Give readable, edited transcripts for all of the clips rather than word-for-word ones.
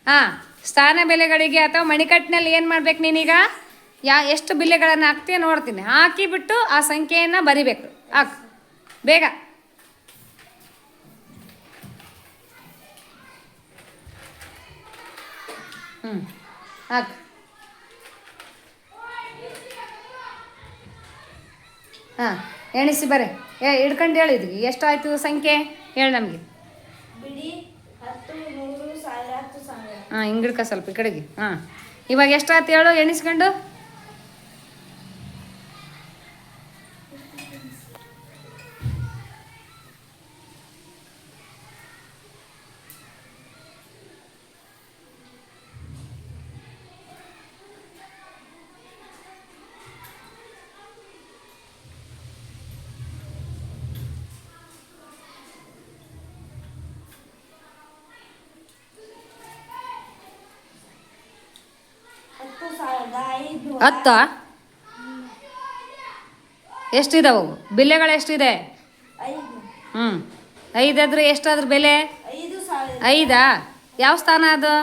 ಹಾಂ, ಸ್ಥಾನ ಬೆಲೆಗಳಿಗೆ ಅಥವಾ ಮಣಿಕಟ್ಟಿನಲ್ಲಿ ಏನು ಮಾಡ್ಬೇಕು ನೀನೀಗ? ಎಷ್ಟು ಬಿಲ್ಲೆಗಳನ್ನು ಹಾಕ್ತೀಯ ನೋಡ್ತೀನಿ. ಹಾಕಿಬಿಟ್ಟು ಆ ಸಂಖ್ಯೆಯನ್ನು ಬರಿಬೇಕು. ಹಾಕು ಬೇಗ. ಹಾಕು. ಹಾಂ, ಎಣಿಸಿ ಬರೆ. ಹಿಡ್ಕೊಂಡು ಹೇಳಿದ್ವಿ ಎಷ್ಟಾಯಿತು ಸಂಖ್ಯೆ ಹೇಳಿ ನಮಗೆ. ಹಾಂ, ಹಿಂಗಿಡ್ಕ ಸ್ವಲ್ಪ ಈ ಕಡೆಗೆ. ಹಾಂ, ಇವಾಗ ಎಷ್ಟಾಯ್ತು ಹೇಳು ಎಣಿಸ್ಕೊಂಡು. ಹತ್ತು ಎಷ್ಟಿದಾವು ಬಿಲ್ಲೆಗಳು? ಎಷ್ಟಿದೆ? ಹ್ಞೂ, 5 ಆದ್ರೆ ಎಷ್ಟಾದ್ರ ಬೆಲೆ? 5. ಯಾವ ಸ್ಥಾನ ಅದು?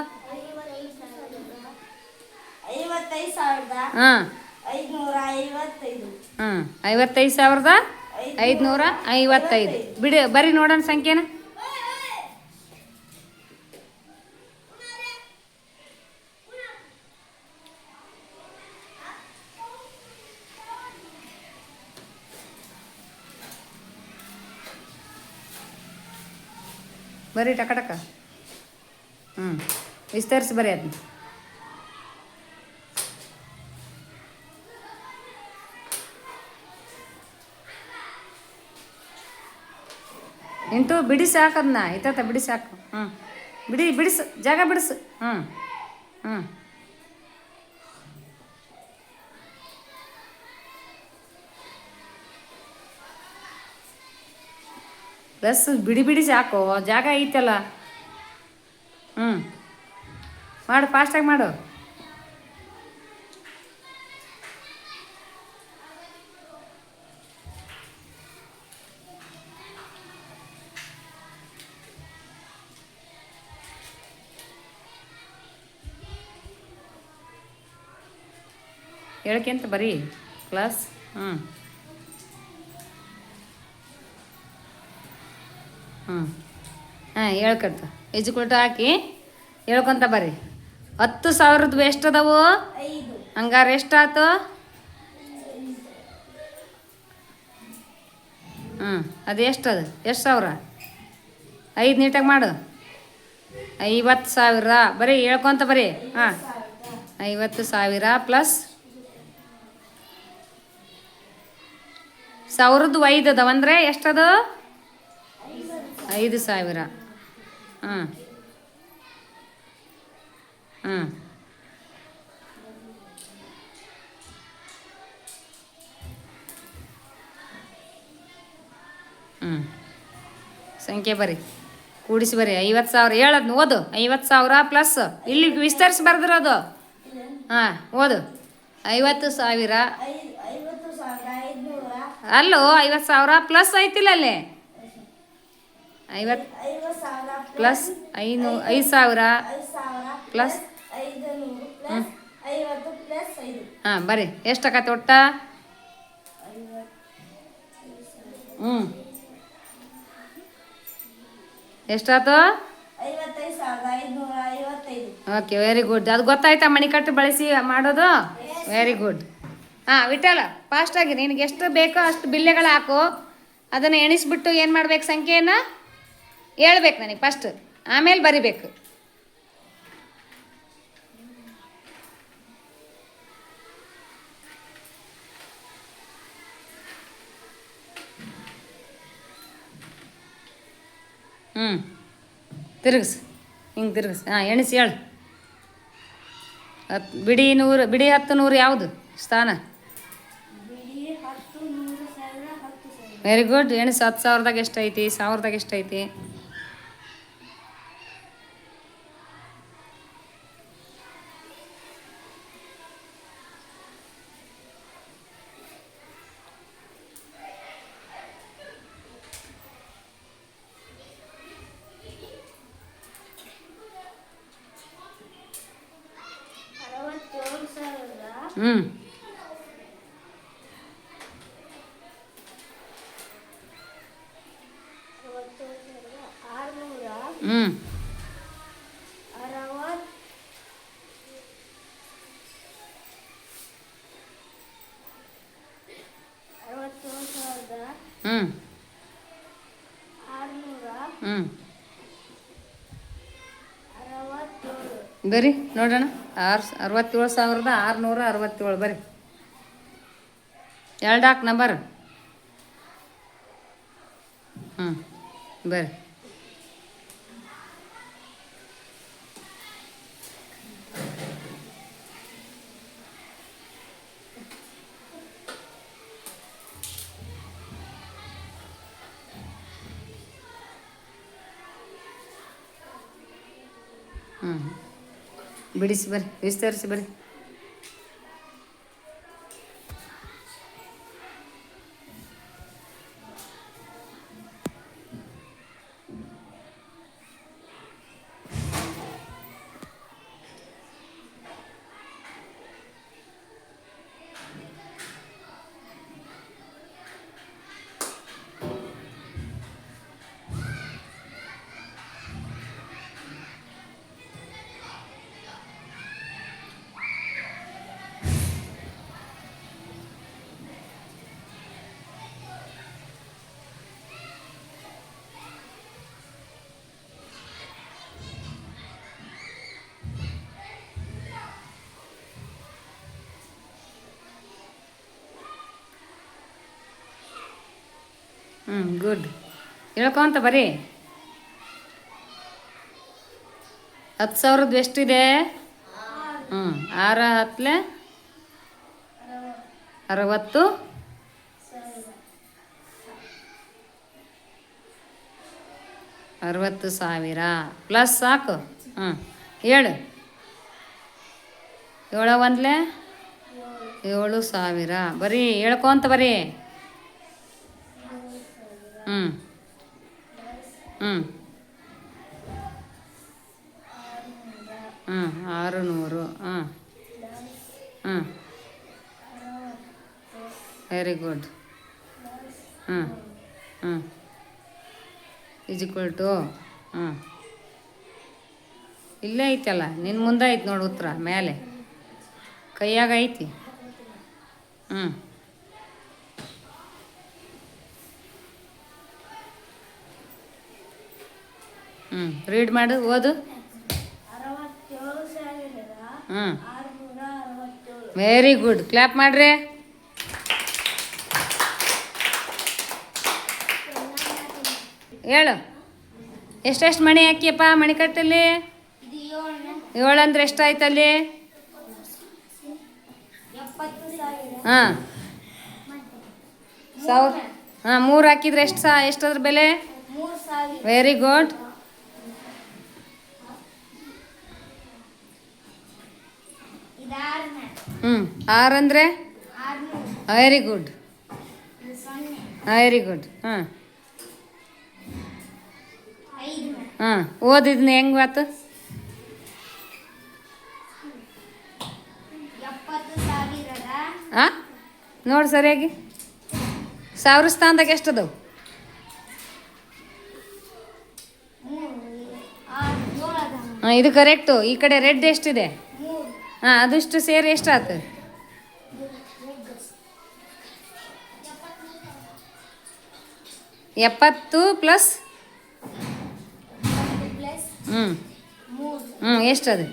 ಹಾಂ, 55,555. ಬಿಡಿ ಬರೀ ನೋಡೋಣ ಸಂಖ್ಯೆನ. ಬರೀ ಟಕ ಟಕ. ವಿಸ್ತರಿಸಿ ಬರೀ ಅದನ್ನ. ಇಂಟು ಬಿಡಿಸಿ ಹಾಕದನ್ನ ಇತ್ತ ಬಿಡಿಸಿ ಹಾಕು. ಬಿಡಿಸು, ಜಾಗ ಬಿಡಿಸು. ಪ್ಲಸ್ ಬಿಡಿಸಿ ಹಾಕು, ಜಾಗ ಐತಲ್ಲ. ಮಾಡು, ಫಾಸ್ಟಾಗಿ ಮಾಡು. ಹೇಳ್ಕೆಂತ ಬರೀ ಪ್ಲಸ್. ಹಾಂ, ಹೇಳ್ಕೊಂತ ಎಜುಕೊಟ್ಟು ಹಾಕಿ ಹೇಳ್ಕೊಂತ ಬರ್ರಿ. 10,000 ಎಷ್ಟು ಅದಾವು? ಹಂಗಾರೆ ಎಷ್ಟಾಯ್ತು? ಅದು ಎಷ್ಟದು? ಎಷ್ಟು ಸಾವಿರ? 5 ನೀಟಾಗಿ ಮಾಡು. 50,000 ಬರೀ ಹೇಳ್ಕೊಂತ ಬರೀ. 50,000 ಪ್ಲಸ್ 1,000 ಅದಾವ ಅಂದರೆ ಎಷ್ಟದು? 5,000. ಸಂಖ್ಯೆ ಬರೀ, ಕೂಡಿಸಿ ಬರೀ. 50,000 ಹೇಳದ್ನು ಓದು. 50,000 ಪ್ಲಸ್ ಇಲ್ಲಿ ವಿಸ್ತರಿಸಿ ಬರೆದಿರೋದು. ಓದು. 50,000 ಅಲ್ಲೋ, 50,000 ಪ್ಲಸ್ ಐತಿಲ್ಲ ಅಲ್ಲಿ. 50 ಪ್ಲಸ್ 5,000 ಪ್ಲಸ್ ಬರ್ರಿ. ಎಷ್ಟಾಗತ್ತೆ ಒಟ್ಟ? ಎಷ್ಟಾಯ್ತು? Okay, very good. ಅದು ಗೊತ್ತಾಯ್ತಾ ಮಣಿಕಟ್ಟು ಬಳಸಿ ಮಾಡೋದು? Very good. ವಿಠಲ ಫಾಸ್ಟಾಗಿ ನಿನಗೆ ಎಷ್ಟು ಬೇಕೋ ಅಷ್ಟು ಬಿಲ್ಲೆಗಳು ಹಾಕು. ಅದನ್ನು ಎಣಿಸ್ಬಿಟ್ಟು ಏನು ಮಾಡ್ಬೇಕು? ಸಂಖ್ಯೆಯನ್ನು ಹೇಳ್ಬೇಕು ನನಗೆ ಫಸ್ಟ್, ಆಮೇಲೆ ಬರಿಬೇಕು. ತಿರುಗಿಸು, ಹಿಂಗೆ ತಿರುಗಿಸು. ಎಣಿಸಿ ಹೇಳು. ಬಿಡಿ 100, ಬಿಡಿ 10, 100 ಯಾವುದು ಸ್ಥಾನ? Very good. ಎಣಿಸು. 10,000ದಾಗ ಎಷ್ಟೈತಿ? 1,000ದಾಗ ಎಷ್ಟೈತಿ? ಹ್ಞೂ ಹ್ಞೂ ಹ್ಞೂ ಹ್ಞೂ ಬರ್ರಿ ನೋಡೋಣ 67,667 ಬರ್ರಿ 2 ಹಾಕಿ ನಂಬರ್. ಹ್ಞೂ ಬರ್ರಿ. ಹ್ಞೂ ಬಿಡಿಸಿ ಬರ್ರಿ, ವಿಸ್ತರಿಸಿ ಬರ್ರಿ. ಗುಡ್. ಹೇಳ್ಕೊಂತ ಬರೀ. 10,000 ಎಷ್ಟಿದೆ? 6 10 60 60,000 ಪ್ಲಸ್ ಸಾಕು. 7 7 1 7,000 ಬರೀ ಹೇಳ್ಕೊಂತ ಬರೀ. ಹ್ಞೂ ಹ್ಞೂ 600. Very good. ಈಕ್ವಲ್ ಟು ಇಲ್ಲೇ ಐತಲ್ಲ, ನಿನ್ನ ಮುಂದೆ ಐತಿ ನೋಡು ಉತ್ತರ, ಮೇಲೆ ಕೈಯಾಗ ಐತಿ. 'ರೀಡ್ ಮಾಡು, ಓದು. Very good. ಕ್ಲ್ಯಾಪ್ ಮಾಡ್ರಿ. ಹೇಳು, ಎಷ್ಟೆಷ್ಟು ಮಣಿ ಹಾಕಿಯಪ್ಪ ಮಣಿಕಟ್ಟಲ್ಲಿ? 7 ಅಂದ್ರೆ ಎಷ್ಟಾಯ್ತಲ್ಲಿ? 1,000. 3 ಹಾಕಿದ್ರೆ ಎಷ್ಟದ್ರ ಬೆಲೆ? Very good. 6 ಅಂದರೆ? Very good, very good. ಓದಿದ್ನ ಹೆಂಗೆ ಆತು? ನೋಡಿ ಸರಿಯಾಗಿ. 1000 ಸ್ಥಾನದಾಗ ಎಷ್ಟದವು? ಇದು ಕರೆಕ್ಟು. ಈ ಕಡೆ ರೆಡ್ ಎಷ್ಟಿದೆ? ಅದಿಷ್ಟು ಸೇರಿ ಎಷ್ಟಾಯ್ತು? 70 ಪ್ಲಸ್ ಎಷ್ಟದು?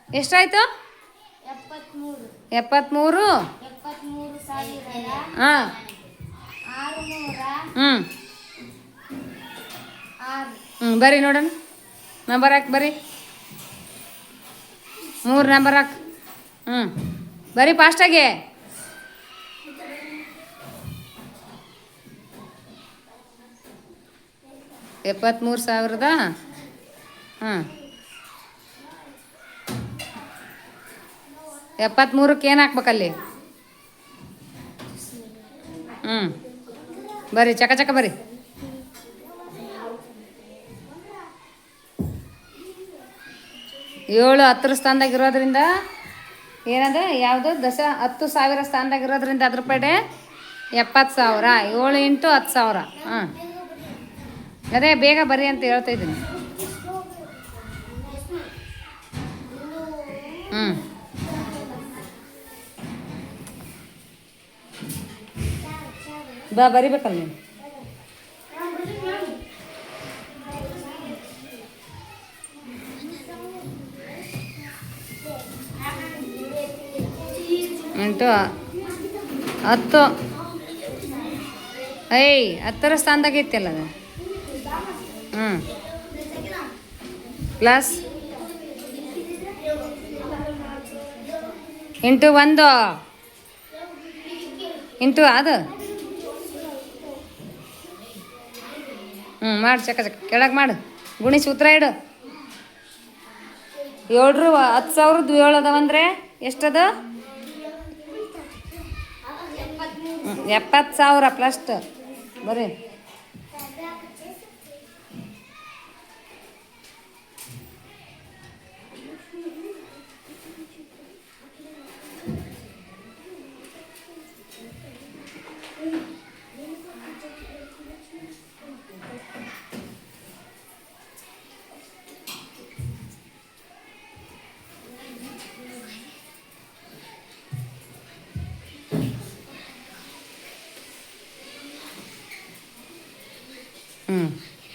ಎಷ್ಟಾಯ್ತು? 73. ಬರ್ರಿ ನೋಡೋಣ. ನಂಬರ್ ಹಾಕಿ ಬರ್ರಿ. 3 ನಂಬರ್ ಹಾಕಿ. ಬರ್ರಿ ಫಾಸ್ಟಾಗೆ. 73,000. 73ಕ್ಕೆ ಏನು ಹಾಕ್ಬೇಕಲ್ಲಿ? ಬರ್ರಿ ಚಕ ಚಕ ಬರ್ರಿ. 7 10 ಸ್ಥಾನದಾಗ ಇರೋದ್ರಿಂದ ಏನದು ಯಾವುದು 10,000 ಸ್ಥಾನದಾಗ ಇರೋದ್ರಿಂದ ಅದ್ರ ಪಡೆ 70,000. 7 ಇಂಟು 10,000. ಹಾಂ, ಅದೇ ಬೇಗ ಬರ್ರಿ ಅಂತ ಹೇಳ್ತಾ ಇದ್ದೀನಿ. ಹ್ಞೂ, ಬರಿಬೇಕಲ್ಲ ನೀನು. ಇಂಟು 10. 10ರ ಸ್ಥಾನದಾಗ ಐತಲ್ಲ ಅದು. ಹ್ಞೂ, ಪ್ಲಸ್ ಇಂಟು 1 ಇಂಟು ಅದು. ಮಾಡಿ ಚಕ್ಕ ಕೆಳಗೆ ಮಾಡು, ಗುಣಿ ಸೂತ್ರ ಇಡು. 7 10,000 7 ಅದಾವಂದ್ರೆ ಎಷ್ಟದು? 70,000 ಪ್ಲಸ್ ಬರ್ರಿ.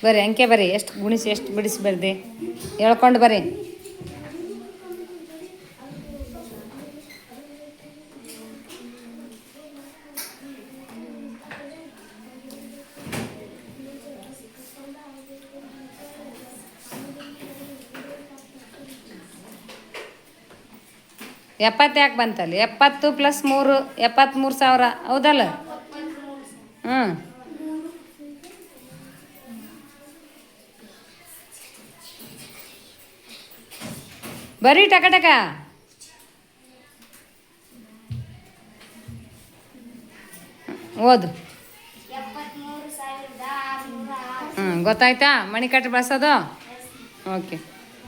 ಬರ್ರಿ ಅಂಕೆ ಬರ್ರಿ, ಎಷ್ಟು ಗುಣಿಸಿ ಎಷ್ಟು ಬಿಡಿಸಿ ಬರ್ರಿ ಹೇಳ್ಕೊಂಡು ಬರ್ರಿ. ಎಪ್ಪತ್ತು ಯಾಕೆ ಬಂತಲ್ಲ? 70 + 3 73,000 ಹೌದಲ್ಲ? ಹ್ಞೂ, ಬರೀ ಟಕ ಟಕ. ಓದು. ಗೊತ್ತಾಯ್ತಾ ಮಣಿಕಟ್ಟು ಬಳಸೋದು? ಓಕೆ.